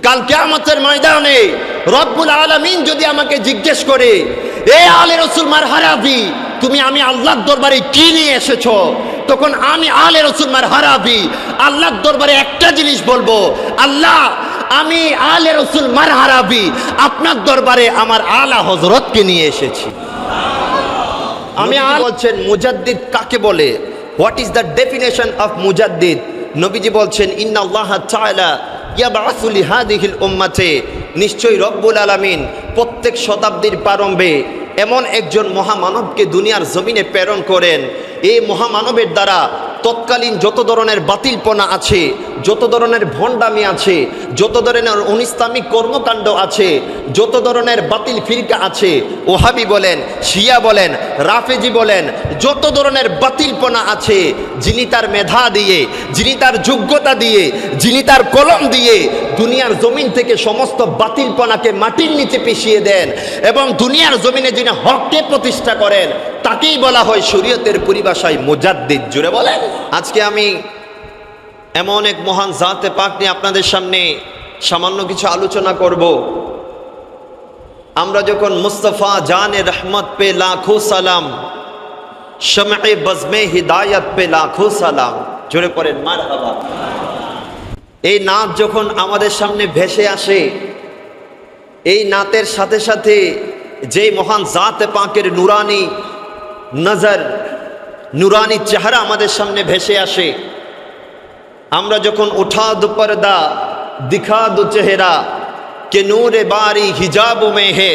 কাল কিয়ামতের ময়দানে রব্বুল আলামিন যদি আমাকে জিজ্ঞেস করে, এ আলে রসুল মারহারাবি, তুমি আমি আল্লাহর দরবারে কি নিয়ে এসেছো, তখন আমি আলে রসুল মারহারাবি আল্লাহর দরবারে একটা জিনিস বলবো, আল্লাহ আমি আলে রসুল মারহারাবি আপনার দরবারে আমার আলা হযরতকে নিয়ে এসেছি। আমি বলছেন মুজাদ্দিদ কাকে বলে, what is the definition of মুজাদ্দিদ? নবীজি বলছেন ইন্নাল্লাহ তাআলা ইয়াবআসু লিহাদিহিল উম্মাতে, নিশ্চয়ই রব্বুল আলামিন প্রত্যেক শতাব্দীর প্রারম্ভে এমন একজন মহামানবকে দুনিয়ার জমিনে প্রেরণ করেন। এই মহামানবের দ্বারা তৎকালীন যত ধরনের বাতিলপনা আছে, যত ধরনের ভণ্ডামি আছে, যত ধরনের অনিসলামিক কর্মকাণ্ড আছে, যত ধরনের বাতিল ফিরকা আছে, ওহাবি বলেন, শিয়া বলেন, রাফেজি বলেন, যত ধরনের বাতিলপনা আছে, যিনি তার মেধা দিয়ে, যিনি তার যোগ্যতা দিয়ে, যিনি তার কলম দিয়ে দুনিয়ার জমিন থেকে সমস্ত বাতিলপনাকে মাটির নিচে পিষিয়ে দেন এবং দুনিয়ার জমিনে যিনি হককে প্রতিষ্ঠা করেন, তাকেই বলা হয় শরীয়তের পরিভাষায় মুজাদ্দিদ। জুড়ে বলেন। আজকে আমি এমন এক মহান জাতে পাক নিয়ে আপনাদের সামনে সামান্য কিছু আলোচনা করব। আমরা যখন মুস্তফা জানে রহমত পে লাখো সালাম, শমএ বজমে হিদায়ত পে লাখো সালাম, জোরে পড়েন মারহাবা। এই নাত যখন আমাদের সামনে ভেসে আসে, এই নাতের সাথে সাথে যে মহান জাতে পাকের নুরানি নজর, নুরানি চেহারা আমাদের সামনে ভেসে আসে, আমরা যখন উঠা দো পর্দা দিখা দো চেহারা কে নূরে বারি হিজাব মে হে,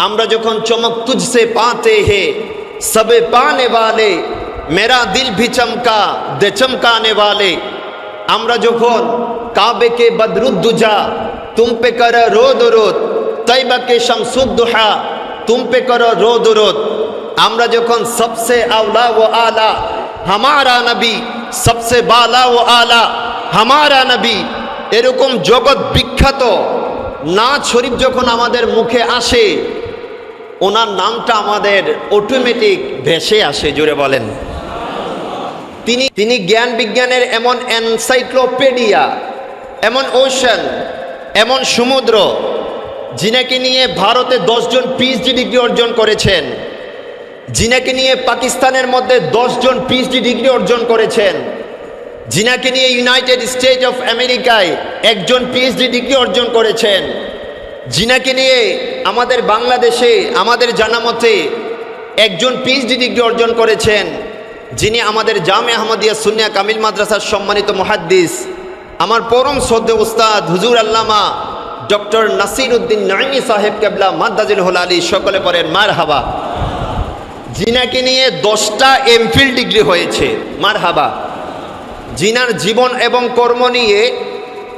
আমরা যখন চমক তুঝসে পাতে হে সবে পানে वाले মেরা দিল ভি চমকা দে চমকানে वाले, আমরা যখন কাবে কে বদরুদ্দুজা তুম পে কর রোদ রোদ, তৈবা কে শামসুদ্দুহা তুম পে কর রোদ রোদ, আমরা যখন সবসে আওলা ও আলা হামারা নবী, সবসে বালা ও আলা হামারা নবী, এরকম জগৎ বিখ্যাত নাত শরীফ যখন আমাদের মুখে আসে, ওনার নামটা আমাদের অটোমেটিক ভেসে আসে। জুড়ে বলেন। তিনি জ্ঞান বিজ্ঞানের এমন এনসাইক্লোপিডিয়া, এমন ওশান, এমন সমুদ্র, যিনাকে নিয়ে ভারতে 10 জন পিএইচডি ডিগ্রি অর্জন করেছেন, যিনাকে নিয়ে পাকিস্তানের মধ্যে 10 জন পিএইচডি ডিগ্রি অর্জন করেছেন, যিনাকে নিয়ে ইউনাইটেড স্টেট অফ আমেরিকায় 1 জন পিএইচডি ডিগ্রি অর্জন করেছেন, যিনাকে নিয়ে আমাদের বাংলাদেশে আমাদের জানা মতে 1 জন পিএইচডি ডিগ্রি অর্জন করেছেন, যিনি আমাদের জামে আহমদিয়া সুন্নিয়া কামিল মাদ্রাসার সম্মানিত মুহাদ্দিস, আমার পরম শ্রদ্ধেয় উস্তাদ হুজুর আল্লামা ডক্টর নাসির উদ্দিন নাইমি সাহেব কেবলা মাদ্দাজিল হুল আলী, সকলে পড়েন মারহাবা। যিনাকে নিয়ে 10টা এমফিল ডিগ্রি হয়েছে, মারহাবা। যিনার জীবন এবং কর্ম নিয়ে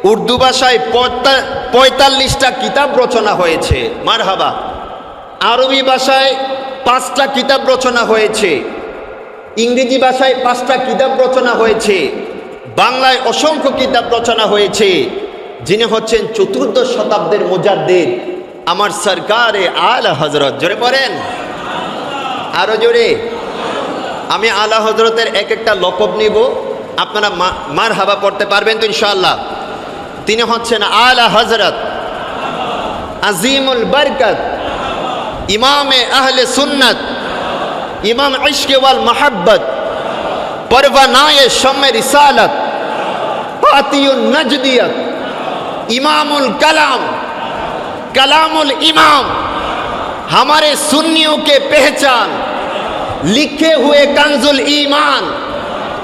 উর্দু ভাষায় 45টা কিতাব রচনা হয়েছে, মারহাবা। আরবি ভাষায় 5টা কিতাব রচনা হয়েছে, ইংরেজি ভাষায় 5টা কিতাব রচনা হয়েছে, বাংলায় অসংখ্য কিতাব রচনা হয়েছে। যিনি হচ্ছেন 14th শতাব্দীর মুজাদ্দিদ, আমার সরকারে আলা হযরত। জোরে পড়েন, আরো জোরে। আমি আলা হযরতের এক একটা লকব নিব, আপনারা মারহাবা পড়তে পারবেন তো ইনশাআল্লাহ। তিনি হচ্ছেন আলা হযরত আজিমুল বরকত, ইমামে আহলে সুন্নত, ইমাম ইশক ওয়াল মোহাব্বত, পরওয়ানায়ে শাম রিসালত, ফাতিউন নজদিয়ত, इमामुल कलाम, कलामुल इमाम, हमारे सुन्नियों के पहचान, लिखे हुए कंजुल ईमान,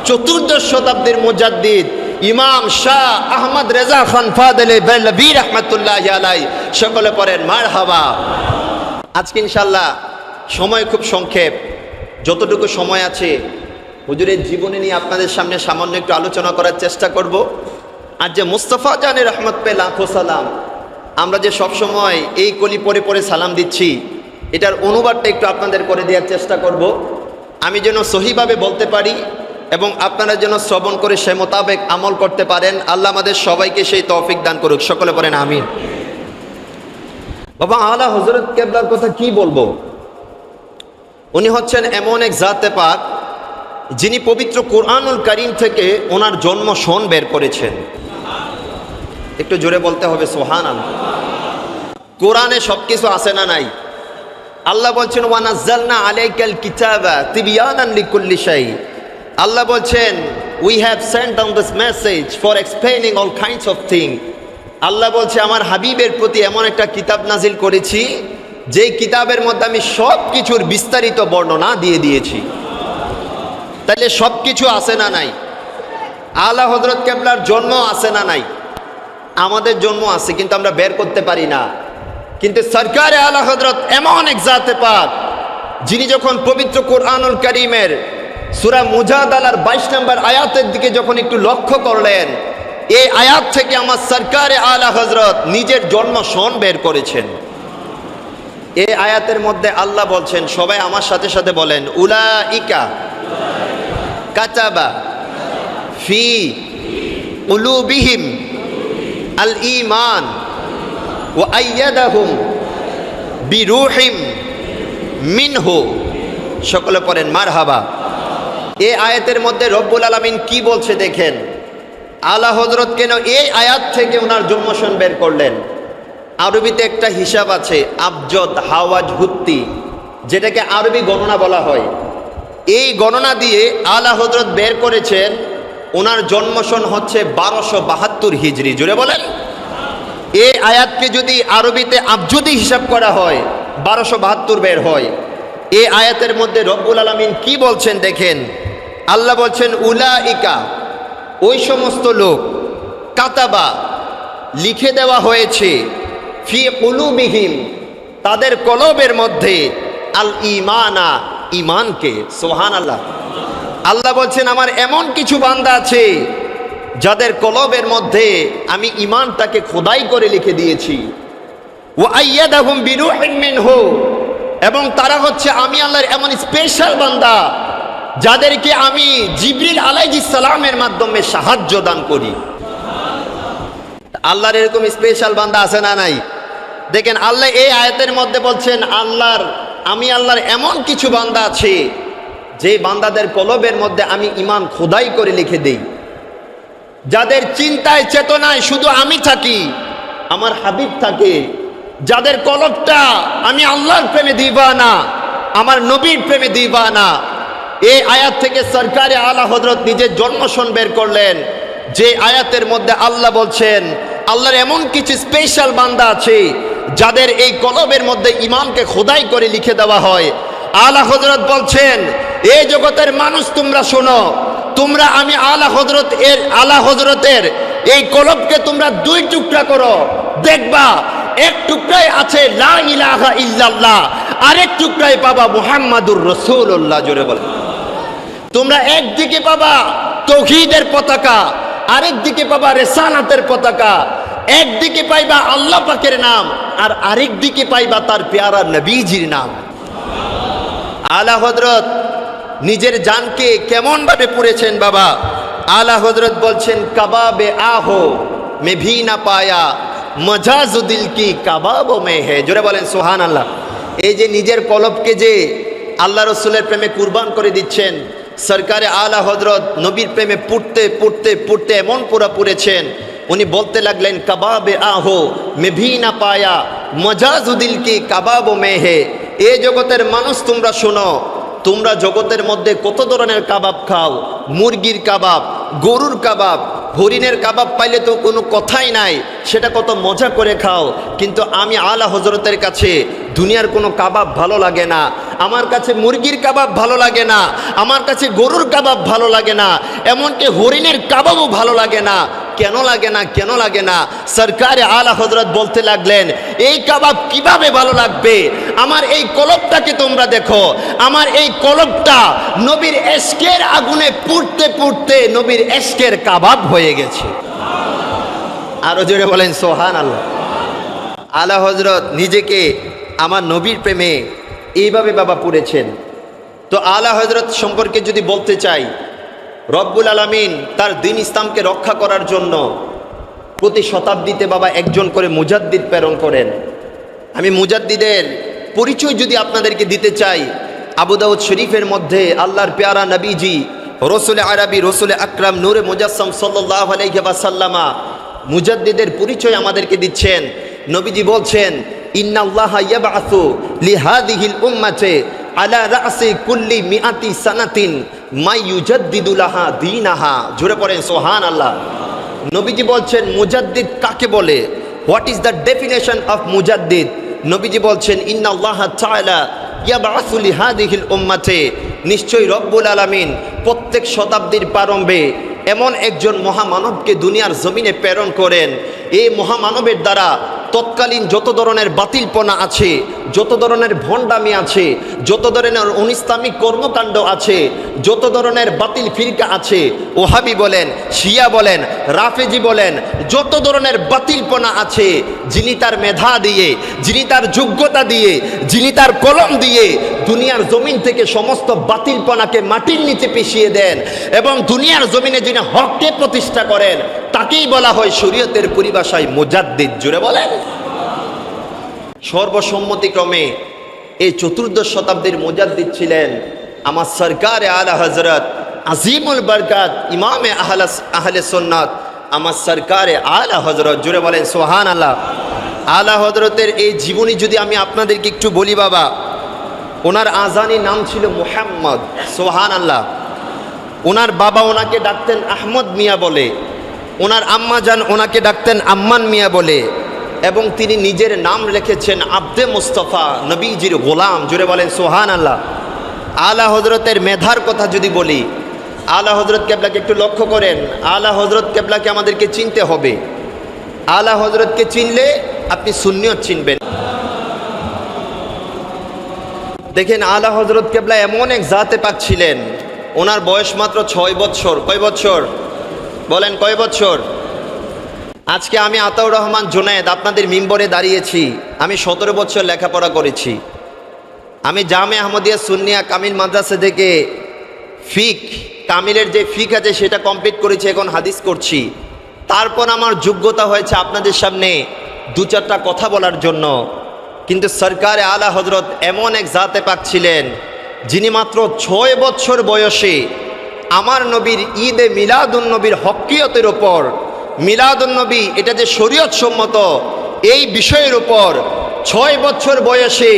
14th শতাব্দীর মুজাদ্দিদ ইমাম শাহ আহমদ রেজা খান ফাদলে বেলবি রহমাতুল্লাহি আলাইহি, সকলে পড়েন মারহাবা। আজকে ইনশাআল্লাহ সময় খুব সংক্ষেপ, যতটুকু সময় আছে হুজুরের জীবনী নিয়ে আপনাদের সামনে সামান্য একটু আলোচনা করার চেষ্টা করব। আর যে মুস্তফা জানে রহমত পে লাখো সালাম, আমরা যে সবসময় এই কলি পরে পরে সালাম দিচ্ছি, এটার অনুবাদটা একটু আপনাদের করে দেওয়ার চেষ্টা করব, আমি যেন সহিভাবে বলতে পারি এবং আপনারা যেন শ্রবণ করে সে মোতাবেক আমল করতে পারেন। আল্লাহ আমাদের সবাইকে সেই তৌফিক দান করুক, সকলে পড়েন আমিন। বাবা আলা হযরত কেবলার কথা কি বলবো, উনি হচ্ছেন এমন এক জাতে পাক যিনি পবিত্র কোরআনুল কারীম থেকে ওনার জন্ম সন বের করেছেন। একটু জোরে বলতে হবে সুবহানাল্লাহ। কোরআনে সবকিছু আছে না নাই? আল্লাহ বলছেন ওয়ানাজ্জালনা আলাইকাল কিতাবা তিবয়ানান লিকুল্লি শাই। আল্লাহ বলছেন we have sent down this message for explaining all kinds of thing. আল্লাহ বলছে আমার হাবিবের প্রতি এমন একটা কিতাব নাজিল করেছি যেই কিতাবের মধ্যে আমি সব কিছুর বিস্তারিত বর্ণনা দিয়ে দিয়েছি। তাহলে সব কিছু আছে না নাই? আলা হযরত কেবলার জন্ম আছে না নাই? আমাদের জন্ম আছে, কিন্তু আমরা বের করতে পারি না। কিন্তু সরকারে আলা হযরত এমন এক জাতে পাক, যিনি যখন পবিত্র কোরআনুল কারীমের সূরা মুজাদালার 22 নম্বর আয়াতের দিকে যখন একটু লক্ষ্য করলেন, এই আয়াত থেকে আমার সরকারে আলা হযরত নিজের জন্ম সন বের করেছেন। এই আয়াতের মধ্যে আল্লাহ বলছেন, সবাই আমার সাথে সাথে বলেন, উলাইকা কাতাবা ফি কুলুবিহিম আল ঈমান ওয়া আইয়াদাহুম বিরূহিম মিনহু। সকলে পড়েন মারহাবা। এই আয়াতের মধ্যে রব্বুল আলামিন কি বলছে দেখেন। আলা হযরত কেন এই আয়াত থেকে ওনার জন্মসন বের করলেন? আরবিতে একটা হিসাব আছে, আবজদ হাওয়াজ হুত্তি, যেটাকে আরবি গণনা বলা হয়। এই গণনা দিয়ে আলা হযরত বের করেছেন ওনার জন্মসন হচ্ছে 1272 হিজরি। জোরে বলেন। এই আয়াতকে যদি আরবিতে আবজদি হিসাব করা হয় 1272 বের হয়। এই আয়াতের মধ্যে রব্বুল আলামিন কি বলছেন দেখেন। আল্লাহ বলছেন উলাইকা, ওই সমস্ত লোক, কাতাবা লিখে দেওয়া হয়েছে, ফি কুলুবিহিম তাদের কলবের মধ্যে, আল ঈমানা ঈমানকে। সুবহানাল্লাহ। আল্লাহ বলছেন আমার এমন কিছু বান্দা আছে যাদের কলবের মধ্যে আমি ঈমানটাকে খোদাই করে লিখে দিয়েছি। ওয়া আইয়াদাহুম বিরূহিম মিনহু, এবং তারা হচ্ছে আমি আল্লাহর এমন স্পেশাল বান্দা যাদেরকে আমি জিবরিল আলাইহিস সালামের মাধ্যমে সাহায্য দান করি। আল্লাহর এরকম স্পেশাল বান্দা আছে না নাই? দেখেন আল্লাহ এই আয়াতের মধ্যে বলছেন আমি আল্লাহর এমন কিছু বান্দা আছে যে বান্দাদের কলবের মধ্যে আমি ঈমান খোদাই করে লিখে দেই, যাদের চিন্তায় চেতনায় শুধু আমি থাকি, আমার হাবিব থাকে, যাদের কলবটা আমি আল্লাহর প্রেমে দিবানা, আমার নবীর প্রেমে দিবানা। এই আয়াত থেকে সরকারে আলা হযরত নিজের জন্মসন বের করলেন, যে আয়াতের মধ্যে আল্লাহ বলছেন আল্লাহর এমন কিছু স্পেশাল বান্দা আছে যাদের এই কলবের মধ্যে ঈমানকে খোদাই করে লিখে দেওয়া হয়। আলা হযরত বলছেন এই জগতের মানুষ তোমরা শোনো, তোমরা আমি আলা হযরতের এই কলবকে তোমরা 2 টুকরা করো, দেখবা এক টুকরায় আছে লা ইলাহা ইল্লাল্লাহ, আরেক টুকরায় পাবা মুহাম্মাদুর রাসূলুল্লাহ। জোরে বলো। তোমরা একদিকে পাবা তাওহীদের পতাকা, আরেক দিকে পাবা রিসালাতের পতাকা। একদিকে পাইবা আল্লাহ পাকের নাম, আর আরেক দিকে পাইবা তার পেয়ারা নবীজির নাম। আলা হযরত নিজের জানকে কেমন ভাবে পুড়েছেন বাবা। আলা হযরত বলছেন কবাবে আহো মে ভি না পায়া, মজাজু দিল কি কবাব মে হে। জোরে বলেন সুবহানাল্লাহ। এই যে নিজের কলবকে যে আল্লাহ রসুলের প্রেমে কুরবান করে দিচ্ছেন, সরকারে আলা হযরত নবীর প্রেমে পুড়তে পুড়তে পুড়তে এমন পুরা পুড়েছেন, উনি বলতে লাগলেন কবাবে আহো মে ভি না পায়া, মজাজু দিল কি কবাব মে হে। এই জগতের মানুষ তোমরা শোনো, তোমরা জগতের মধ্যে কত ধরনের কাবাব খাও, মুরগির কাবাব, গরুর কাবাব, হরিণের কাবাব পাইলে তো কোনো কথাই নাই, সেটা কত মজা করে খাও। কিন্তু আমি আলা হযরতের কাছে দুনিয়ার কোনো কাবাব ভালো লাগে না, আমার কাছে মুরগির কাবাব ভালো লাগে না, আমার কাছে গরুর কাবাব ভালো লাগে না, এমনকি হরিণের কাবাবও ভালো লাগে না। কেন লাগে না? কেন লাগে না? সরকারে আলা হযরত বলতে লাগলেন এই কাবাব কিভাবে ভালো লাগবে? আমার এই কলবটাকে তোমরা দেখো, আমার এই কলবটা নবীর এশকের আগুনে পুড়তে পুড়তে নবীর এশকের কাবাব হয়ে গেছে। আরো জোরে বলেন সুবহানাল্লাহ। আলা হযরত নিজেকে আমার নবীর প্রেমে এইভাবে বাবা পুড়েছেন। তো আলা হযরত সম্পর্কে যদি বলতে চাই, রব্বুল আলামিন তার দ্বীন ইসলামকে রক্ষা করার জন্য প্রতি শতাব্দীতে বাবা একজন করে মুজাদ্দিদ প্রেরণ করেন। আমি মুজাদ্দিদের পরিচয় যদি আপনাদেরকে দিতে চাই, আবু দাউদ শরীফের মধ্যে আল্লাহর পেয়ারা নবীজি রসুল আরবি রসুল আকরাম নূরে মুজাসসাম সাল্লাল্লাহু আলাইহি ওয়াসাল্লাম মুজাদ্দিদের পরিচয় আমাদেরকে দিচ্ছেন। নবীজি বলছেন, ইন্নাল্লাহা ইয়াবআসু লিহাদিহিল উম্মাতি আলা রাসি কুল্লি মিআতি সানাতিন মাই ইউজাদ্দিদু লাহা দীনাহা। জোরে পড়েন সুবহানাল্লাহ। নবীজি বলছেন মুজাদ্দিদ কাকে বলে, what is the definition of মুজাদ্দিদ? নবীজি বলছেন, ইন্নাল্লাহা তাআলা ইয়াবআসু লিহাদিহিল উম্মাতি, নিশ্চয়ই রব্বুল আলামিন প্রত্যেক শতাব্দীর প্রারম্ভে এমন একজন মহামানবকে দুনিয়ার জমিনে প্রেরণ করেন। এই মহামানবের দ্বারা তৎকালীন যত ধরনের বাতিলপনা আছে, যত ধরনের ভণ্ডামি আছে, যত ধরনের অনিসলামিক কর্মকাণ্ড আছে, যত ধরনের বাতিল ফিরকা আছে, ওহাবি বলেন, শিয়া বলেন, রাফেজি বলেন, যত ধরনের বাতিলপনা আছে, যিনি তার মেধা দিয়ে, যিনি তার যোগ্যতা দিয়ে, যিনি তার কলম দিয়ে দুনিয়ার জমিন থেকে সমস্ত বাতিলপনাকে মাটির নিচে পিষিয়ে দেন এবং দুনিয়ার জমিনে যিনি হককে প্রতিষ্ঠা করেন, তাকেই বলা হয় শরীয়তের পরিভাষায় মুজাদ্দিদ। জুড়ে বলেন। সর্বসম্মতিক্রমে এই চতুর্দশ শতাব্দীর মুজাদ্দিদ ছিলেন আমার সরকার আলা হযরত আজিমুল বরকত ইমামে আহলে সুন্নাত আমার সরকার আলা হযরত। জুড়ে বলেন সুবহানাল্লাহ। আলা হযরতের এই জীবনী যদি আমি আপনাদেরকে একটু বলি বাবা, ওনার আজানি নাম ছিল মুহাম্মদ। সুবহানাল্লাহ। ওনার বাবা ওনাকে ডাকতেন আহমদ মিয়া বলে, ওনার আম্মা জান ওনাকে ডাকতেন আম্মান মিয়া বলে, এবং তিনি নিজের নাম রেখেছেন আব্দে মুস্তফা, নবীজির গোলাম। জুড়ে বলেন সুবহানাল্লাহ। আলা হযরতের মেধার কথা যদি বলি, আলা হযরত কেবলাকে একটু লক্ষ্য করেন। আলা হযরত কেবলাকে আমাদেরকে চিনতে হবে। আলা হযরতকে চিনলে আপনি সুন্নিয়ত চিনবেন। দেখেন, আলা হযরত কেবলা এমন এক জাতে পাক ছিলেন, ওনার বয়স মাত্র 6 বছর। কয় বছর বলেন, কয় বছর? আজকে আমি আতাউর রহমান জুনায়েদ আপনাদের মিম্বরে দাঁড়িয়েছি। আমি 17 বছর লেখাপড়া করেছি। আমি জামে আহমদিয়া সুন্নিয়া কামিল মাদ্রাসা থেকে ফিক, কামিলের যে ফিক আছে সেটা কমপ্লিট করেছি, এখন হাদিস করছি। তারপর আমার যোগ্যতা হয়েছে আপনাদের সামনে 2-4টা কথা বলার জন্য। কিন্তু সরকারে আলা হযরত এমন এক জাতে পাক ছিলেন, যিনি মাত্র 6 বছর বয়সে আমার নবীর ঈদে মিলাদুন্নবীর হক্কিয়তের ওপর, মিলাদুন্নবী এটা যে শরীয়ত সম্মত এই বিষয়ের উপর 6 বছর বয়সে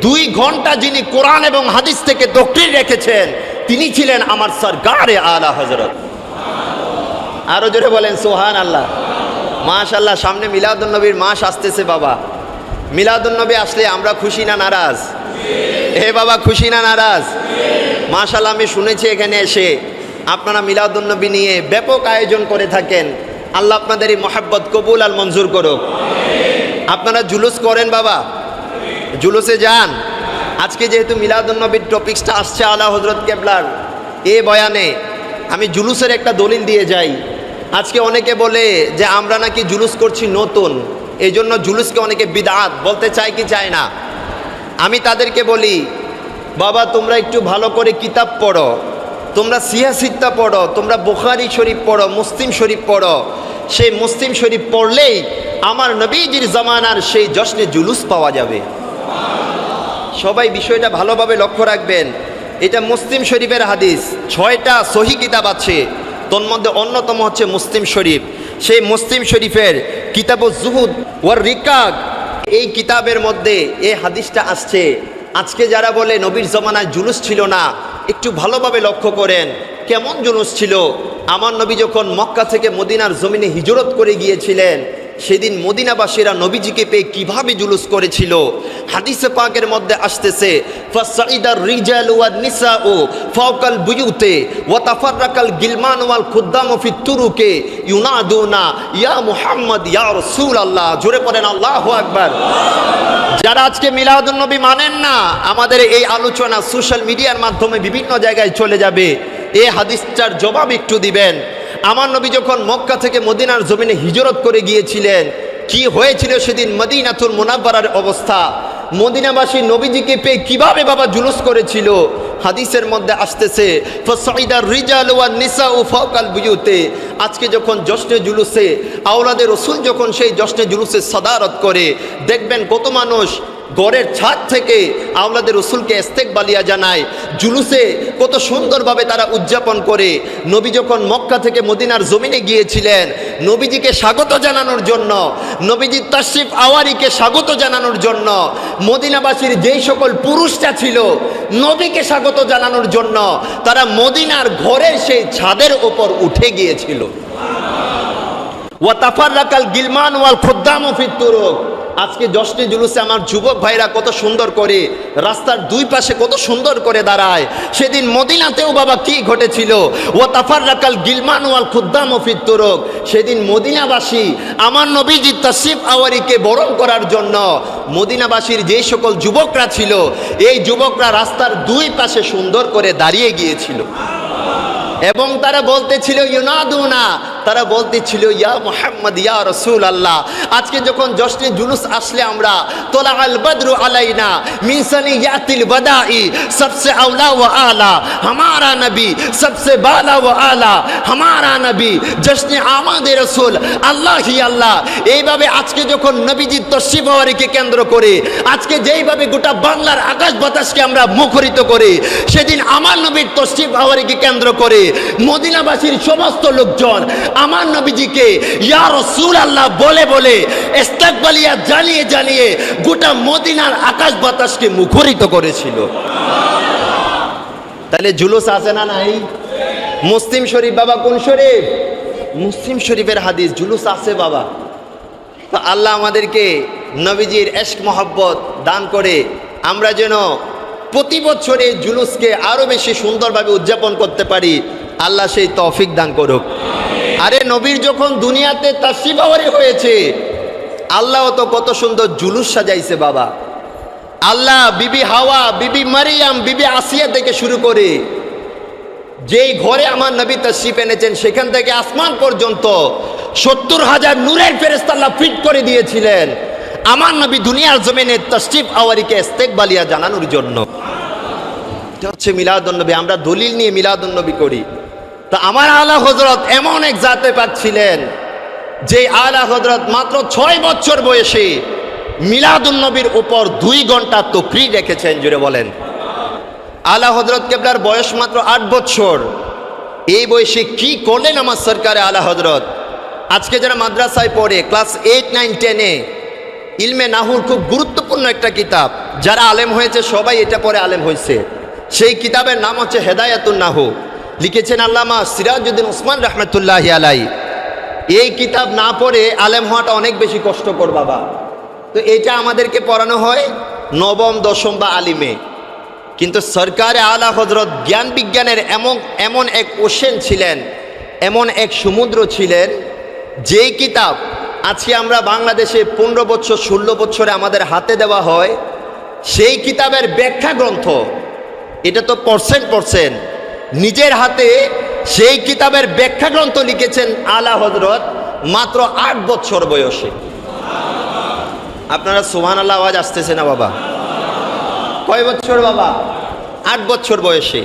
2 ঘন্টা যিনি কোরআন এবং হাদিস থেকে ডক্টরি রেখেছেন, তিনি ছিলেন আমার সরকারে আলা হযরত। আরো জোরে বলেন সুবহানাল্লাহ। মাশাআল্লাহ। সামনে মিলাদুন্নবীর মাস আসতেছে বাবা। মিলাদুন্নবী আসলে আমরা খুশি না নারাজ? হে বাবা, খুশি না নারাজ? মাশাআল্লাহ। আমি শুনেছি এখানে এসে আপনারা মিলাদুন্নবী নিয়ে ব্যাপক আয়োজন করে থাকেন। আল্লাহ আপনাদের এই মহব্বত কবুল আর মঞ্জুর করুক। আপনারা জুলুস করেন বাবা, জুলুসে যান। আজকে যেহেতু মিলাদুন্নবীর টপিকসটা আসছে আলা হযরত কেবলার এ বয়ানে, আমি জুলুসের একটা দলিল দিয়ে যাই। আজকে অনেকে বলে যে আমরা নাকি জুলুস করছি নতুন, এই জন্য জুলুসকে অনেকে বিদআত বলতে চায় কি চায় না। আমি তাদেরকে বলি, বাবা তোমরা একটু ভালো করে কিতাব পড়ো, তোমরা সিয়াসিত্তা পড়ো, তোমরা বুখারী শরীফ পড়ো, মুসলিম শরীফ পড়ো। সেই মুসলিম শরীফ পড়লেই আমার নবীজির জামানার সেই জশ্নে জুলুস পাওয়া যাবে। সবাই বিষয়টা ভালোভাবে লক্ষ্য রাখবেন। এটা মুসলিম শরীফের হাদিস। 6টা সহি কিতাব আছে, তোর মধ্যে অন্যতম হচ্ছে মুসলিম শরীফ। সেই মুসলিম শরীফের কিতাবুজ জুহুদ ওয়ার রিকাক, এই কিতাবের মধ্যে এই হাদিসটা আসছে। আজকে যারা বলে নবীর জামানায় জুলুস ছিল না, একটু ভালোভাবে লক্ষ্য করেন কেমন জুলুস ছিল। আমার নবী যখন মক্কা থেকে মদিনার জমিনে হিজরত করে গিয়েছিলেন, সেদিন মদিনাবাসীরা নবীজিকে পেয়ে কিভাবে জুলুস করেছিল। হাদিসে পাকের মধ্যে আসতেছে, ফাসাইদার রিজাল ওয়ান নিসাউ ফাওকাল বুয়ুতে ওয়া তাফাররাকাল গিলমান ওয়াল খুদ্দামু ফিত তুরুকে ইউনাদুনা ইয়া মুহাম্মদ ইয়া রাসূলুল্লাহ। জোরে পড়েন আল্লাহু আকবার। যারা আজকে মিলাদুন্নবী মানেন না, আমাদের এই আলোচনা সোশ্যাল মিডিয়ার মাধ্যমে বিভিন্ন জায়গায় চলে যাবে। এই হাদিসটার জবাব একটু দিবেন। আমার নবী যখন মক্কা থেকে মদিনার জমিনে হিজরত করে গিয়েছিলেন, কি হয়েছিল সেদিন মদিনাতুল মুনাওয়ারার অবস্থা। মদিনাবাসী নবীজিকে পেয়ে কিভাবে বাবা জুলুস করেছিল। হাদিসের মধ্যে আসতেছে, ফাসাইদার রিজাল ওয়ান নিসাউ ফাওকাল বুয়ুতে। আজকে যখন জশ্নে জুলুসে আওলাদে রসুল যখন সেই জশ্নে জুলুসে সাদারত করে, দেখবেন কত মানুষ ঘরের ছাদ থেকে আওলাদের রসুলকে ইস্তেকবালিয়া জানায়, জুলুসে কত সুন্দরভাবে তারা উদযাপন করে। নবী যখন মক্কা থেকে মদিনার জমিনে গিয়েছিলেন, নবীজিকে স্বাগত জানানোর জন্য, নবীজির তাশরিফ আওয়ারিকে স্বাগত জানানোর জন্য মদিনাবাসীর যেই সকল পুরুষরা ছিল নবীকে স্বাগত জানানোর জন্য তারা মদিনার ঘরের সেই ছাদের ওপর উঠে গিয়েছিল। ওয়া তাফাররাকাল গিলমান ওয়াল খুদ্দামু ফিত তুরুক। আজকে জশ্নে জুলুসে আমার যুবক ভাইরা কত সুন্দর করে রাস্তার দুই পাশে কত সুন্দর করে দাঁড়ায়। সেদিন মদিনাতেও বাবা কি ঘটেছিল? ওয়া তাফাররাকাল গিলমান ওয়াল খুদ্দামু ফিত তুরুক। সেদিন মদিনাবাসী আমার নবীজির তাশরিফ আওয়ারিকে বরণ করার জন্য মদিনাবাসীর যে সকল যুবকরা ছিল এই যুবকরা রাস্তার দুই পাশে সুন্দর করে দাঁড়িয়ে গিয়েছিল এবং তারা বলতেছিল ইউনাদুনা, তারা বলতেছিল ইয়া মুহাম্মদ ইয়া রাসূল আল্লাহ। আজকে যখন জশ্নে জুলুস আসলে আমরা তোলা আল বদরু আলাইনা মিন সানিয়াতিল বাদাই সবসে আওলা ওয়া আলা হামারা নবী সবসে বালা ওয়া আলা হামারা নবী জশ্নে আমাদের রাসূল আল্লাহ হি আল্লাহ। এইভাবে আজকে যখন নবীজির তাশরিফ আওয়ারিকে কেন্দ্র করে আজকে যেইভাবে গোটা বাংলার আকাশ বাতাসকে আমরা মুখরিত করি, সেদিন আমার নবীর তাশরিফ আওয়ারিকে কেন্দ্র করে মদিনাবাসীর সমস্ত লোকজন আমার নবীজিকে ইয়া রাসূল আল্লাহ বলে বলে ইস্তেকবালিয়া জানিয়ে জানিয়ে গোটা মদিনার আকাশ বাতাসকে মুখরিত করেছিল। তাহলে জুলুস আছে না নাই? মুসলিম শরীফ বাবা, কোন শরীফ? মুসলিম শরীফের হাদিস, জুলুস আছে বাবা। তো আল্লাহ আমাদেরকে নবীজির ইশক মহব্বত দান করে আমরা যেন প্রতি বছরে জুলুসকে আরো বেশি সুন্দরভাবে উদযাপন করতে পারি, আল্লাহ সেই তৌফিক দান করুক। আরে নবীর যখন দুনিয়াতে তাশরিফ আওয়ারি হয়েছে আল্লাহ তো কত সুন্দর জুলুস সাজাইছে বাবা। আল্লাহ বিবি হাওয়া, বিবি মারিয়াম, বিবি আসিয়া থেকে শুরু করে যেই ঘরে আমার নবী তাশরিফ এনেছেন সেখান থেকে আসমান পর্যন্ত ৭০,০০০ নূরের ফেরেশতা আল্লাহ ফিট করে দিয়েছিলেন আমার নবী দুনিয়ার জমিনে তাশরিফ আওয়ারিকে ইস্তেকবালিয়া জানানোর জন্য। এটা হচ্ছে মিলাদুন নবী। আমরা দলিল নিয়ে মিলাদুন নবী করি। তা আমার আলা হযরত এমন এক জাতে পাক ছিলেন যে আলা হযরত মাত্র ৬ বছর বয়সে মিলাদুন নবীর উপর ২ ঘন্টা তকরীর রেখেছেন। জুড়ে বলেন। আলা হযরত কেবলার বয়স মাত্র ৮ বছর। এই বয়সে কি করলেন আমার সরকারে আলা হযরত? আজকে যারা মাদ্রাসায় পড়ে ক্লাস 8, 9, 10-এ ইলমে নাহুর খুব গুরুত্বপূর্ণ একটা কিতাব, যারা আলেম হয়েছে সবাই এটা পড়ে আলেম হয়েছে। সেই কিতাবের নাম হচ্ছে হেদায়াতুন নাহু, লিখেছেন আল্লামা সিরাজউদ্দিন উসমান রহমতুল্লাহি আলাইহি। এই কিতাব না পড়ে আলেম হওয়াটা অনেক বেশি কষ্টকর বাবা। তো এটা আমাদেরকে পড়ানো হয় নবম, দশম বা আলিমে। কিন্তু সরকারে আলা হযরত জ্ঞান বিজ্ঞানের এমন এক ওশেন ছিলেন, এমন এক সমুদ্র ছিলেন, যেই কিতাব আজকে আমরা বাংলাদেশে 15 বছর 16 বছরে আমাদের হাতে দেওয়া হয়, সেই কিতাবের ব্যাখ্যা গ্রন্থ এটা তো পড়ছেন নিজের হাতে সেই কিতাবের ব্যাখ্যা গ্রন্থ লিখেছেন আলা হযরত মাত্র 8 বছর বয়সে। আপনারা সুবহানাল্লাহ আওয়াজ আসতেছে না বাবা? কয় বছর বাবা? 8 বছর বয়সে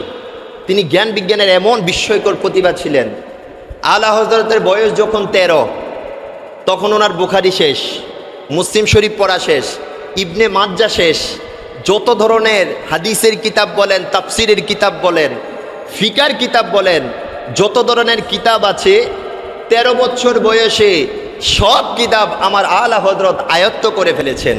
তিনি জ্ঞান বিজ্ঞানের এমন বিস্ময়কর প্রতিভা ছিলেন। আলা হযরতের বয়স যখন 13 তখন ওনার বুখারি শেষ, মুসলিম শরীফ পড়া শেষ, ইবনে মাজ্জা শেষ, যত ধরনের হাদিসের কিতাব বলেন, তাফসিরের কিতাব বলেন, ফিকার কিতাব বলেন, যত ধরনের কিতাব আছে 13 বছর বয়সে সব কিতাব আমার আলা হযরত আয়ত্ত করে ফেলেছেন।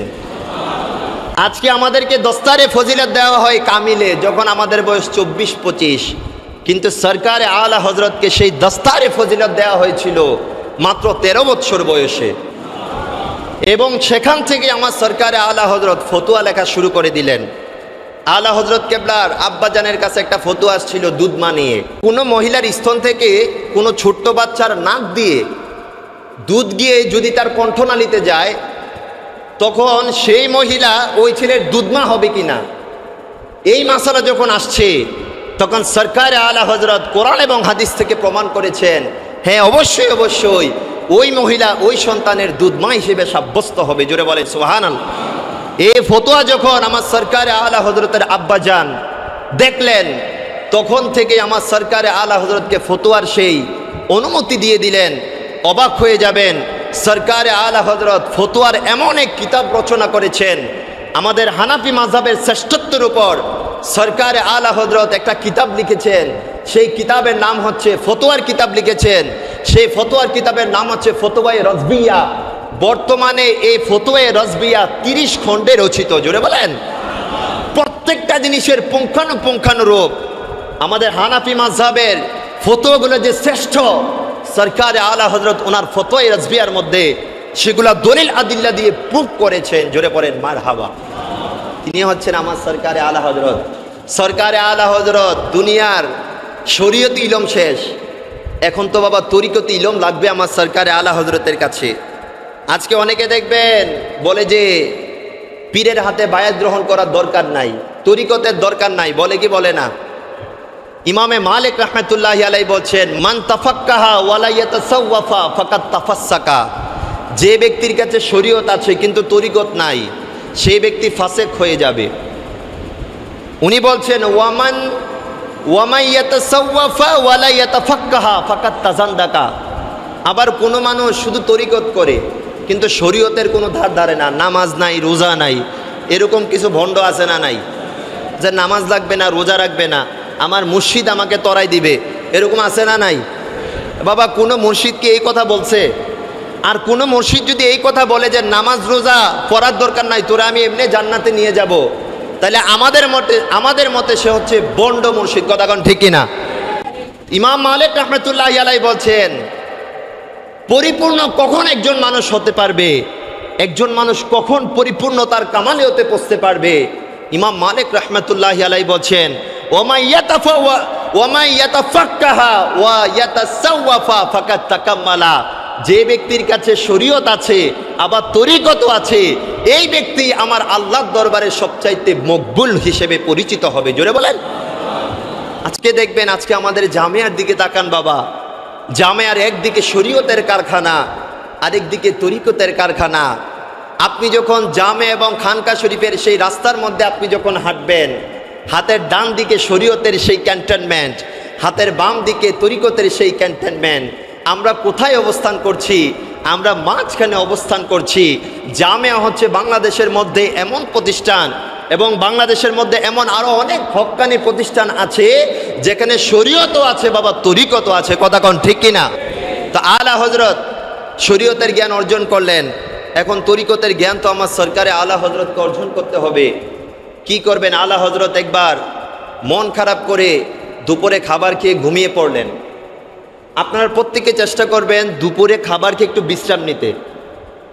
আজকে আমাদেরকে দস্তারে ফজিলত দেওয়া হয় কামিলে যখন আমাদের বয়স 24-25, কিন্তু সরকারে আলা হযরতকে সেই দস্তারে ফজিলত দেওয়া হয়েছিল মাত্র 13 বছর বয়সে। এবং সেখান থেকে আমার সরকারে আলা হযরত ফতোয়া লেখা শুরু করে দিলেন। আলা হযরত কেবলার আব্বাজানের কাছে একটা ফতোয়া আসছিল দুধ মানিয়ে। কোনো মহিলার স্তন থেকে কোনো ছোট্ট বাচ্চার নাক দিয়ে দুধ গিয়ে যদি তার কণ্ঠনালীতে যায় তখন সেই মহিলা ওই ছেলের দুধমা হবে কিনা, এই মাসালা যখন আসছে তখন সরকারে আলা হযরত কোরআন এবং হাদিস থেকে প্রমাণ করেছেন হ্যাঁ অবশ্যই অবশ্যই ওই মহিলা ওই সন্তানের দুধমা হিসেবে সাব্যস্ত হবে। জোরে বলে সুবহানাল্লাহ। এই ফতোয়া যখন আমার সরকারে আলা হযরতের আব্বাজান দেখলেন তখন থেকে আমার সরকারে আলা হযরতকে ফতোয়ার সেই অনুমতি দিয়ে দিলেন। অবাক হয়ে যাবেন, সরকারে আলা হযরত ফতোয়ার এমন এক কিতাব রচনা করেছেন আমাদের হানাফি মাযহাবের শ্রেষ্ঠত্বের উপর সরকারে আলা হযরত একটা কিতাব লিখেছেন। সেই কিতাবের নাম হচ্ছে ফতোয়ার কিতাব লিখেছেন। সেই ফতোয়ার কিতাবের নাম হচ্ছে ফতোয়ায়ে রাজবিয়া। বর্তমানে এই ফতোয়ায়ে রাজবিয়া 30 খণ্ডে রচিত। জোরে বলেন, প্রত্যেকটা জিনিসের পুঙ্খানুপুঙ্খানুরূপ আমাদের হানাফি মাযহাবের ফতোয়াগুলো যে শ্রেষ্ঠ, সরকারে আলা হযরত ওনার ফতোয়ায়ে রাজবিয়ার মধ্যে সেগুলা দলিল আদিল্লা দিয়ে প্রুফ করেছেন। জোরে পড়েন মারহাবা। তিনি হচ্ছেন আমার সরকারে আলা হযরত। সরকারে আলা হযরত দুনিয়ার শরীয়তি ইলম শেষ, এখন তো বাবা তরিকতি ইলম লাগবে আমার সরকারে আলা হযরতের কাছে। আজকে অনেকে দেখবেন বলে যে পীরের হাতে বায়াত গ্রহণ করার দরকার নাই, তরিকতের দরকার নাই, বলে কি বলে না? ইমামে মালিক রাহমাতুল্লাহি আলাইহি বলছেন, মান তাফাক্কাহা ওয়ালা ইয়াতাসাওয়াফা ফাকাত তাফাসসাকা। যে ব্যক্তির কাছে শরীয়ত আছে কিন্তু তরিকত নাই, সেই ব্যক্তি ফাসেক হয়ে যাবে। উনি বলছেন ওয়ামান ইয়াতাসাওয়াফা ওয়ালা ইয়াতাফাক্কাহা ফাকাত তাজান্দাকা। আবার কোনো মানুষ শুধু তরিকত করে কিন্তু শরীয়তের কোনো ধার ধারে না, নামাজ নাই, রোজা নাই, এরকম কিছু ভণ্ড আছে না নাই? যে নামাজ লাগবে না, রোজা রাখবে না, আমার মুর্শিদ আমাকে তরাই দিবে, এরকম আছে না নাই? বাবা কোনো মুর্শিদকে এই কথা বলছে? আর কোনো মুর্শিদ যদি এই কথা বলে যে নামাজ রোজা পড়ার দরকার নাই, তোরা আমি এমনি জান্নাতে নিয়ে যাব, তাহলে আমাদের মতে সে হচ্ছে বন্ড মুর্শিদ। কথা কোন ঠিক কিনা? ইমাম মালিক রাহমাতুল্লাহি আলাইহি বলছেন, পরিপূর্ণ কখন একজন মানুষ হতে পারবে, একজন মানুষ কখন পরিপূর্ণতার কামালে হতে পৌঁছতে পারবে? ইমাম মালিক রাহমাতুল্লাহি আলাইহি বলছেন, ওয়ামা ইয়াতাফাক্কাহা ওয়া ইয়াতাসাওয়াফা ফাকাত তাকাম্মালা। যে ব্যক্তির কাছে শরীয়ত আছে আবার তরিকত আছে, এই ব্যক্তি আমার আল্লাহর দরবারে সবচাইতে মকবুল হিসেবে পরিচিত হবে। জোরে বলেন। আজকে দেখবেন, আজকে আমাদের জামিয়ার দিকে তাকান বাবা, জামিয়ার একদিকে শরীয়তের কারখানা, আরেকদিকে তরিকতের কারখানা। আপনি যখন জামে এবং খানকা শরীফের সেই রাস্তার মধ্যে আপনি যখন হাঁটবেন, হাতের ডান দিকে শরীয়তের সেই ক্যান্টনমেন্ট, হাতের বাম দিকে তরিকতের সেই ক্যান্টনমেন্ট। আমরা কোথায় অবস্থান করছি? আমরা মাঝখানে অবস্থান করছি। জামিয়া হচ্ছে বাংলাদেশের মধ্যে এমন প্রতিষ্ঠান, এবং বাংলাদেশের মধ্যে এমন আরো অনেক হক্কানি প্রতিষ্ঠান আছে যেখানে শরীয়তও আছে বাবা, তরিকতও আছে। কথা কোন ঠিক কিনা? তো আলা হযরত শরীয়তের জ্ঞান অর্জন করলেন, এখন তরিকতের জ্ঞান তো আমার সরকারে আলা হযরতকে অর্জন করতে হবে। কি করবেন? আলা হযরত একবার মন খারাপ করে দুপুরে খাবার খেয়ে ঘুমিয়ে পড়লেন। আপনারা প্রত্যেকে চেষ্টা করবেন দুপুরে খাবার খেয়ে একটু বিশ্রাম নিতে।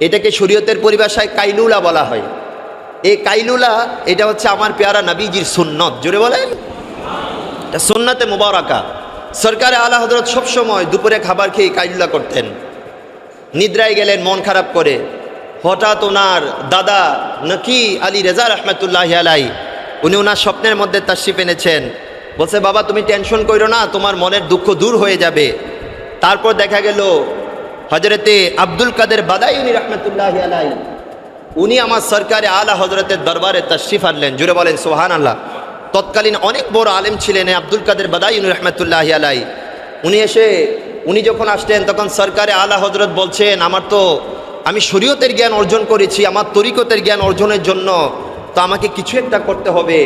এটাকে শরীয়তের পরিভাষায় কাইলুলা বলা হয়। এই কাইলুলা এটা হচ্ছে আমার পেয়ারা নবীজির সুন্নত। জোরে বলেন, এটা সুন্নতে মুবারাকা। সরকারে আলা হযরত সবসময় দুপুরে খাবার খেয়ে কাইলুলা করতেন। নিদ্রায় গেলেন মন খারাপ করে, হঠাৎ ওনার দাদা নকি আলী রেজা রহমতুল্লাহি আলাইহি উনি ওনার স্বপ্নের মধ্যে তাশরিফ এনেছেন। বলছে, বাবা তুমি টেনশন করো না, তোমার মনের দুঃখ দূর হয়ে যাবে। তারপর দেখা গেল হযরতে আব্দুল কাদের বাদায়ুনি রহমতুল্লাহি আলাইহি উনি আমার সরকারে আলা হযরতের দরবারে তাশরিফ আনলেন। জুড়ে বলেন সুবহানাল্লাহ। তৎকালীন অনেক বড় আলেম ছিলেন আব্দুল কাদের বাদায়ুনি রহমতুল্লাহি আলাইহি। উনি যখন আসলেন তখন সরকারে আলা হযরত বলছেন, আমি শরীয়তের জ্ঞান অর্জন করেছি, আমার তরিকতের জ্ঞান অর্জনের জন্য তো আমাকে কিছু একটা করতে হবে।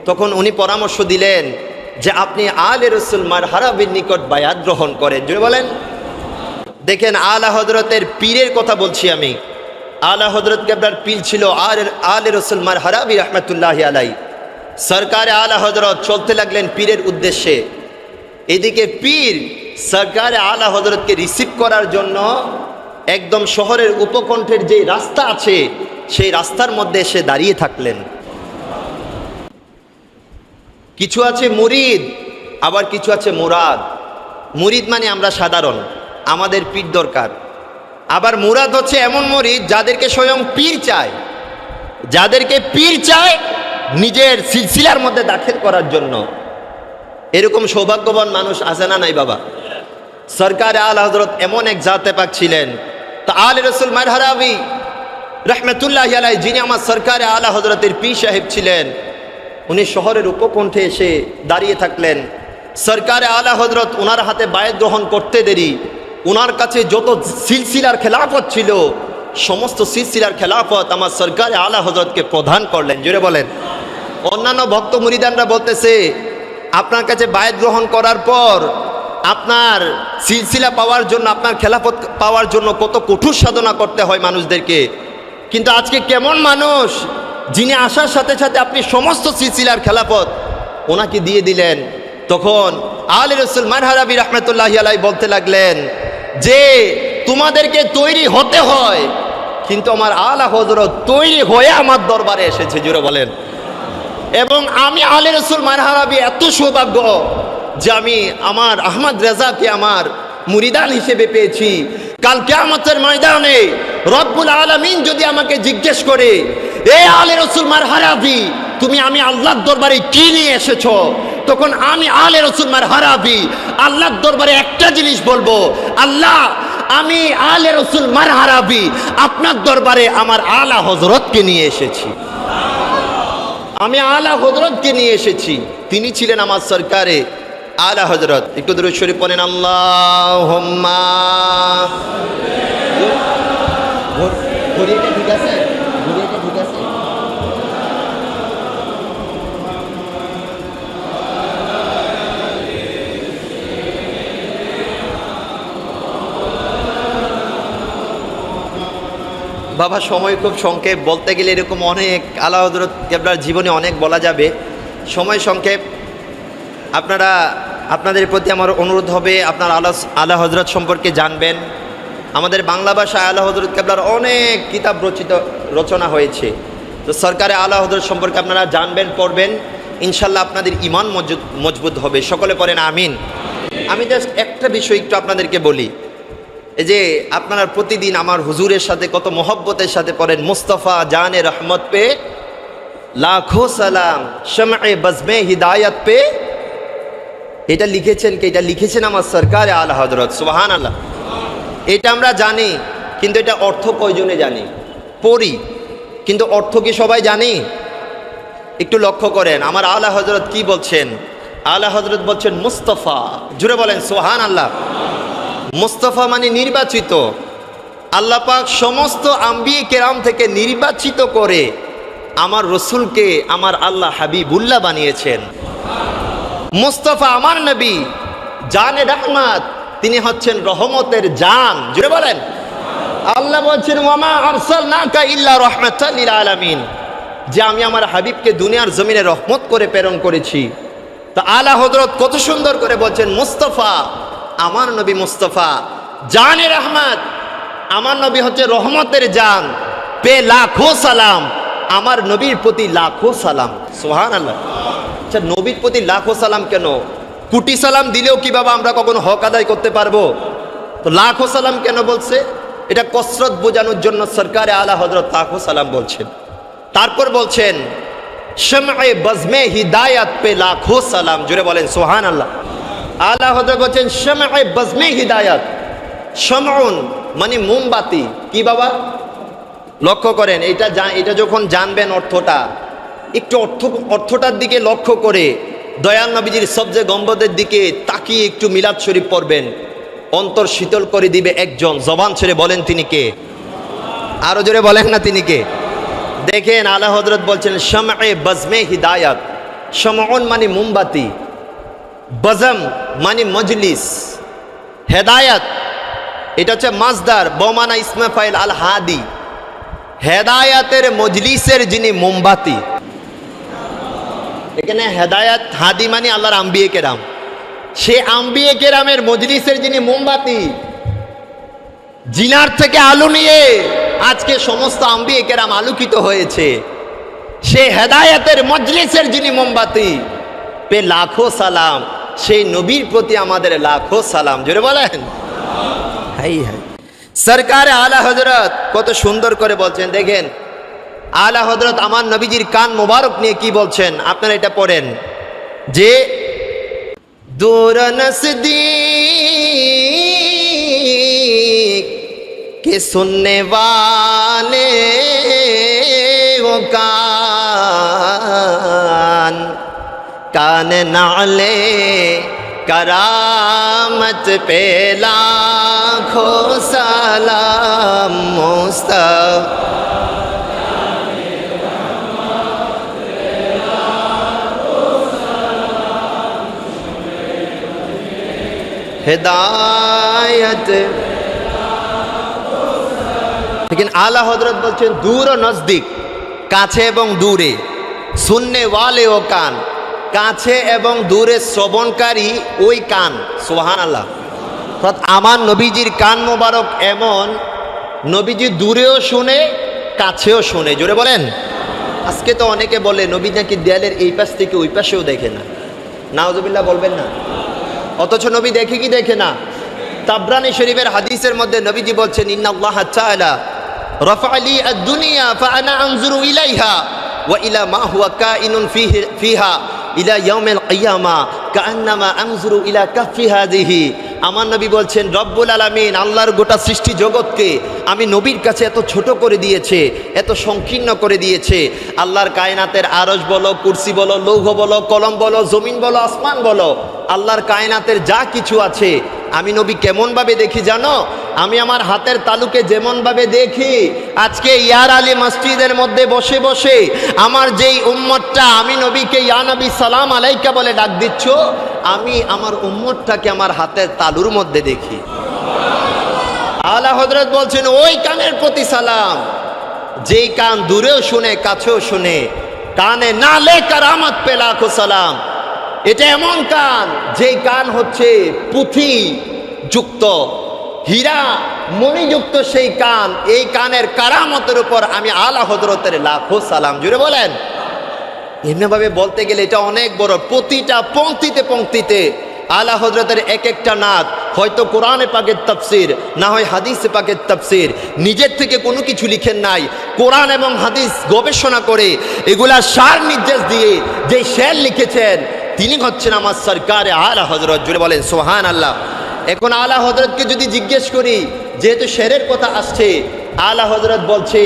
তখন উনি পরামর্শ দিলেন যে আপনি আলে রসুল মারহারাবির নিকট বায়াত গ্রহণ করেন। জুড়ে বলেন। দেখেন আলা হযরতের পীরের কথা বলছি আমি। আলা হযরত কেবলার পীর ছিল আলে রসুল মারহারাবি রহমতুল্লাহি আলাইহি। সরকারে আলা হযরত চলতে লাগলেন পীরের উদ্দেশ্যে। এদিকে পীর সরকারে আলা হযরতকে রিসিভ করার জন্য একদম শহরের উপকণ্ঠের যে রাস্তা আছে সেই রাস্তার মধ্যে এসে দাঁড়িয়ে থাকলেন। কিছু আছে মুরিদ, আবার কিছু আছে মুরাদ। মুরিদ মানে আমরা সাধারণ, আমাদের পীর দরকার। আবার মুরাদ হচ্ছে এমন মুরিদ যাদেরকে স্বয়ং পীর চায়, যাদেরকে পীর চায় নিজের সিলসিলার মধ্যে দাখিল করার জন্য। এরকম সৌভাগ্যবান মানুষ আছে না নাই বাবা? সরকারে আলা হযরত এমন এক জাতে পাক ছিলেন। তা আলে রসুল মারহারাবি রহমতুল্লাহি আলাইহি যিনি আমার সরকারে আলা হযরতের পীর সাহেব ছিলেন, উনি শহরের উপকণ্ঠে এসে দাঁড়িয়ে থাকলেন। সরকারে আলা হযরত ওনার হাতে বায়াত গ্রহণ করতে দেরি, ওনার কাছে যত সিলসিলার খেলাফত ছিল সমস্ত সিলসিলার খেলাফত আমার সরকার আলা হযরতকে প্রদান করলেন। জুড়ে বলেন। অন্যান্য ভক্ত মুরিদানরা বলতেছে আপনার কাছে বায়াত গ্রহণ করার পর আপনার সিলসিলা পাওয়ার জন্য, আপনার খেলাফত পাওয়ার জন্য কত কঠোর সাধনা করতে হয় মানুষদেরকে, কিন্তু আজকে কেমন মানুষ যিনি আসার সাথে সাথে আপনি সমস্ত সিলসিলার খেলাফত ওনাকে দিয়ে দিলেন। তখন আলী রসুল মানহারাবি রহমতুল্লাহি আলাইহি বলতে লাগলেন যে তোমাদেরকে তৈরি হতে হয়, কিন্তু আমার আলা হযরত তৈরি হয়ে আমার দরবারে এসেছে। জুড়ে বলেন। এবং আমি আলী রসুল মানহারাবি এত সৌভাগ্য যে আমি আমার আহমদ রেজাকে আমার মুরিদান হিসেবে পেয়েছি। কাল কিয়ামতের ময়দানে রব্বুল আলামিন যদি আমাকে জিজ্ঞেস করে, এ আলী রসুল মানহারাবি তুমি আমি আল্লাহর দরবারে কি নিয়ে এসেছো, তখন আমি আলী রসুল মানহারাবি আল্লাহর দরবারে একটা জিনিস বলবো, আল্লাহ আমি আলী রসুল মানহারাবি আপনার দরবারে আমার আলা হযরতকে নিয়ে এসেছি। আমি আলা হযরতকে নিয়ে এসেছি, তিনি ছিলেন আমার সরকারে আলা হযরত। একটু দরুদ শরীফ পড়েন। আল্লাহুম্মা ঘড়িটা ঠিক আছে, ঘড়িটা ঠিক আছে। বাবা সময় খুব সংক্ষেপ, বলতে গেলে এরকম অনেক আলা হযরত কেবলার জীবনে অনেক বলা যাবে, সময় সংক্ষেপ। আপনাদের প্রতি আমার অনুরোধ হবে আপনার আলা হযরত সম্পর্কে জানবেন। আমাদের বাংলা ভাষায় আলা হযরত কেবলার অনেক কিতাব রচনা হয়েছে, তো সরকারে আলা হযরত সম্পর্কে আপনারা জানবেন, পড়বেন, ইনশাল্লাহ আপনাদের ঈমান মজবুত হবে। সকলে পড়েন আমিন। আমি জাস্ট একটা বিষয় একটু আপনাদেরকে বলি, এই যে আপনারা প্রতিদিন আমার হুজুরের সাথে কত মহব্বতের সাথে পড়েন মুস্তাফা জানে রহমত পে লাখো সালাম শমএ বজমে হিদায়ত পে, এটা লিখেছেন কে? এটা লিখেছেন আমার সরকার আলা হযরত। সুবহানাল্লাহ। এটা আমরা জানি, কিন্তু এটা অর্থ কয়জনে জানি? পড়ি, কিন্তু অর্থ কি সবাই জানি? একটু লক্ষ্য করেন আমার আলা হযরত কি বলছেন। আলা হযরত বলছেন মুস্তাফা। জুড়ে বলেন সুবহানাল্লাহ। মুস্তাফা মানে নির্বাচিত। আল্লাহ পাক সমস্ত আম্বিয়ে কেরাম থেকে নির্বাচিত করে আমার রসুলকে আমার আল্লাহ হাবিবুল্লাহ বানিয়েছেন। মুস্তাফা আমার নবী জানে রহমত, তিনি হচ্ছেন রহমতের জান। জুড়ে বলেন। আল্লাহ বলছেন ওয়ামা আরসালনাকা ইল্লা রাহমাতাল লিল আলামিন, যে আমি আমার হাবিবকে দুনিয়ার জমিনে রহমত করে প্রেরণ করেছি। তো আলা হযরত কত সুন্দর করে বলছেন মুস্তাফা আমার নবী, মুস্তাফা জানে রহমত, আমার নবী হচ্ছে রহমতের জান, পে লাখো সালাম, আমার নবীর প্রতি লাখো সালাম। সুবহানাল্লাহ। আচ্ছা নবীর প্রতি লাখো সালাম কেন? কোটি সালাম দিলেও কি বাবা আমরা কখনো হক আদায় করতে পারবো? তো লাখো সালাম কেন বলছে? এটা কসরত বোঝানোর জন্য সরকারে আলা হযরত লাখো সালাম বলছেন। তারপর বলছেন শমএ বজমে হিদায়াত পে লাখো সালাম। জুড়ে বলেন সুবহানাল্লাহ। আলা হযরত বলছেন শমএ বজমে হিদায়াত। শমউন মানে মোমবাতি। কি বাবা? লক্ষ্য করেন, এটা যখন জানবেন অর্থটা, একটু অর্থটার দিকে লক্ষ্য করে দয়াল নবীজির সবজে গম্বদের দিকে তাকিয়ে একটু মিলাদ শরীফ পড়বেন, অন্তর শীতল করে দিবে একজন। জবান ছেড়ে বলেন তিনি কে? আরো জোরে বলেন না তিনি কে? দেখেন আলা হযরত বলছেন শমএ বজমে হিদায়াত। শমউন মানে মোমবাতি, বজম মানে মজলিস, হেদায়াত এটা হচ্ছে মাজদার, বমানা ইসমে ফাইল আল হাদি, হেদায়াতের মজলিসের যিনি মোমবাতি। এখানে হেদায়াত হাদি মানে আল্লাহর আম্বিয়ে কেরাম, সে আম্বিয়ে কেরামের মজলিসের যিনি মোমবাতি, জিনার থেকে আলো নিয়ে আজকে সমস্ত আম্বিয়ে কেরাম আলোকিত হয়েছে, সে হেদায়াতের মজলিসের যিনি মোমবাতি, পে লাখো সালাম, সেই নবীর প্রতি আমাদের লাখো সালাম। জোরে বলেন হাই হাই। সরকারে আলা হযরত কত সুন্দর করে বলছেন। দেখেন আলা হযরত আমার নবীজির কান মোবারক নিয়ে কি বলছেন, আপনারা এটা পড়েন যে দূর নজদীক কে সুননে वाले वो कान कान नाले करामत पे लाखों सलाम मुस्तफा हिदायत। लेकिन आला हजरत বলছেন দূর ও নজদিক, কাছে এবং দূরে, শুননে ওয়ালে ও কান, কাছে এবং দূরে শ্রবণকারী ওই কান। সুবহানাল্লাহ। অর্থাৎ আমার নবীজির কান মোবারক এমন, নবীজি দূরেও শুনে কাছেও শুনে। জোরে বলেন। আজকে তো অনেকে বলে নবী নাকি দেয়ালের এই পাশ থেকে ওই পাশেও দেখে না। নাউজুবিল্লাহ বলবেন না? অথচ নবী দেখে কি দেখে না? তাবরানী শরীফের হাদিসের মধ্যে নবীজি বলছেন ইন্নাল্লাহ তাআলা রাফা'লি আদ-দুনিয়া ফাআনা আনজুরু ইলাইহা ওয়া ইলা মা হুয়া কাইনুন ফিহা ইলা ইয়াউমিল কিয়ামা কাআন্নামা আনজুরু ইলা কাফি হাযিহি। আমার নবী বলছেন রব্বুল আলামিন আল্লাহর গোটা সৃষ্টি জগৎকে আমি নবীর কাছে এত ছোট করে দিয়েছে, এত সংকীর্ণ করে দিয়েছে। আল্লাহর কায়নাতের আরশ বলো, কুরসি বলো, লৌহ বলো, কলম বলো, জমিন বলো, আসমান বলো, আল্লাহর কায়নাতের যা কিছু আছে আমি নবী কেমনভাবে দেখি জানো? আমি আমার হাতের তালুকে যেমনভাবে দেখি, আজকে ইয়ার আলী মসজিদের মধ্যে বসে বসে আমার যেই উম্মতটা আমি নবীকে ইয়া নবী সালাম আলাইকা বলে ডাক দিচ্ছ, আমি আমার উম্মতটাকে আমার হাতের তালুর মধ্যে দেখি। আলা হযরত বলছেন ওই কানের প্রতি সালাম, যেই কান দূরেও শুনে কাছেও শুনে, কানে না লে কারামত পে লাখো সালাম। এটা এমন কান, যেই কান হচ্ছে পুঁথি যুক্ত, হীরা মণিযুক্ত সেই কান। এই কানের কারামতের উপর আমি আলা হযরতের লাখো সালাম। জুড়ে বলেন। এমনিভাবে বলতে গেলে এটা অনেক বড়। প্রতিটা পংক্তিতে পংক্তিতে আলা হযরতের এক একটা নাত, হয়তো কোরআনে পাকের তাফসির, না হয় হাদিসে পাকের তাফসির, নিজের থেকে কোনো কিছু লিখেন নাই, কোরআন এবং হাদিস গবেষণা করে এগুলা সার নির্দেশ দিয়ে যে শের লিখেছেন তিনি হচ্ছেন আমার সরকারে আলা হযরত। জুড়ে বলেন সুবহানাল্লাহ। এখন আলা হযরতকে যদি জিজ্ঞেস করি, যেহেতু শেরের কথা আসছে, আলা হযরত বলছে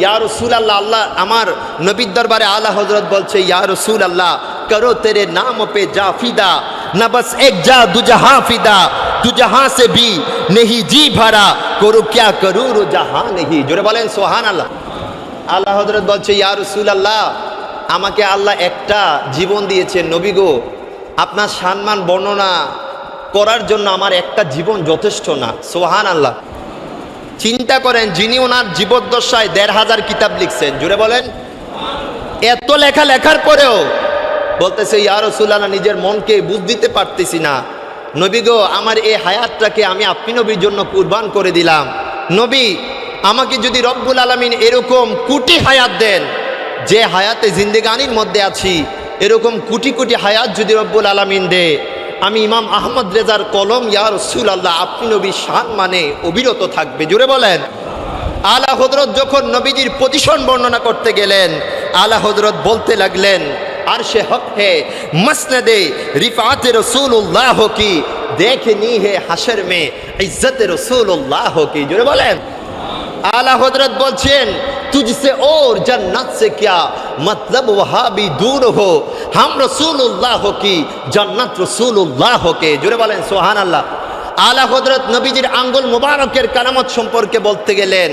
ইয়া রাসূলুল্লাহ, আল্লাহ আমার নবীর দরবারে আলা হযরত বলছে ইয়া রাসূলুল্লাহ করো তেরে নাম পে যা ফিদা, না বস এক যা দুজাহাঁ ফিদা, দুজাহাঁ সে ভি নেহি জি ভরা, করো ক্যা করু রো জাহাঁ নেহি। জোরে বলেন সুবহানাল্লাহ। আলা হযরত বলছে ইয়া রাসূলুল্লাহ, আমাকে আল্লাহ একটা জীবন দিয়েছেন, নবী গো আপনার সম্মান বর্ণনা করার জন্য আমার একটা জীবন যথেষ্ট না। সুবহানাল্লাহ। চিন্তা করেন, যিনি ওনার জীবদ্দশায় ১৫০০ কিতাব লিখছেন, জুড়ে বলেন, এত লেখা লেখার পরেও বলতেছে ইয়া রাসূলুল্লাহ নিজের মনকে বুঝ দিতে পারতেছি না, নবী গো আমার এই হায়াতটাকে আমি আপনি নবীর জন্য কুরবান করে দিলাম। নবী আমাকে যদি রব্বুল আলামিন এরকম কোটি হায়াত দেন, যে হায়াতে জিন্দেগানির মধ্যে আছি, এরকম কোটি কোটি হায়াত যদি রব্বুল আলামিন দে, আমি ইমাম আহমদ রেজার কলম ইয়া রাসূলুল্লাহ আপনি নবীর শান মানে অবিরত থাকবে। জুড়ে বলেন। আলা হযরত যখন নবীজির পজিশন বর্ণনা করতে গেলেন, আলা হযরত বলতে লাগলেন আরশে হক হে মসনদে रिफात रसूलुल्लाह की देखनी है हशर में इज्जत रसूलुल्लाह की। জুড়ে বলেন। आला हजरत बोलছেন तुझसे और जन्नत से क्या मतलब वहाँ भी दूर हो, हम रसूलुल्लाह की जन्नत रसूलुल्लाह के। जुड़े बोलें सुभान अल्लाह। आला हजरत নবীজির আঙ্গুল মুবারকের কারামত সম্পর্কে বলতে গেলেন,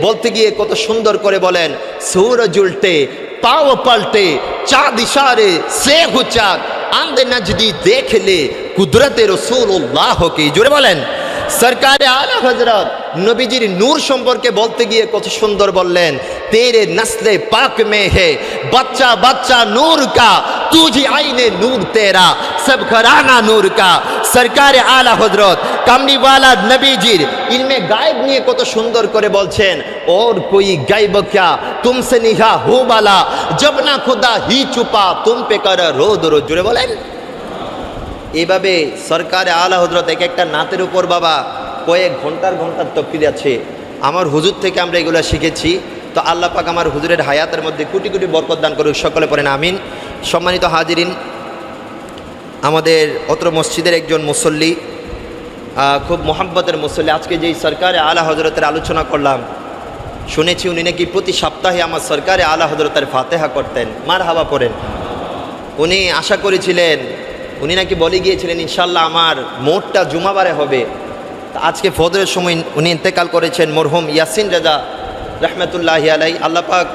বলতে গিয়ে কত সুন্দর করে বলেন सूरज उल्टे पाव पलटे चाँद इशारे से हुचाक आंदे नजदी देख ले कुदरत रसूलुल्लाह की। जुड़े बोलें। सरकार आला हजरत नबीजिर नूर সম্পর্কে বলতে গিয়ে কত সুন্দর বললেন तेरे नस्ले पाक में है बच्चा बच्चा नूर का तुझी आईने नूर तेरा सब घराना नूर का। सरकार आला हजरत কামলি वाला नबीजिर इनमें गायब নিয়ে কত সুন্দর করে বলছেন और कोई गायब क्या तुमसे निहा हो वाला जब ना खुदा ही छुपा तुम पे कर रोद रोज। জুড়ে বলেন। এইভাবে সরকারে আলা হযরত এক একটা নাতের উপর বাবা কয়েক ঘন্টার তকরির আছে। আমার হুজুর থেকে আমরা এগুলো শিখেছি। তো আল্লাহ পাক আমার হুজুরের হায়াতের মধ্যে কোটি কোটি বরকত দান করুক। সকলে পড়েন আমিন। সম্মানিত হাজিরিন, আমাদের অত্র মসজিদের একজন মুসল্লি, খুব মোহাব্বতের মুসল্লি, আজকে যেই সরকারে আলা হযরতের আলোচনা করলাম, শুনেছি উনি নাকি প্রতি সপ্তাহে আমার সরকারে আলা হযরতের ফাতেহা করতেন। মারহাবা পড়েন। উনি আশা করেছিলেন উনি নাকি বলে গিয়েছিলেন ইনশাল্লাহ আমার মোটটা জুমাবারে হবে। তা আজকে ফজরের সময় উনি ইন্তেকাল করেছেন, মরহুম ইয়াসিন রাজা রহমতুল্লাহি আলাই। আল্লাহ পাক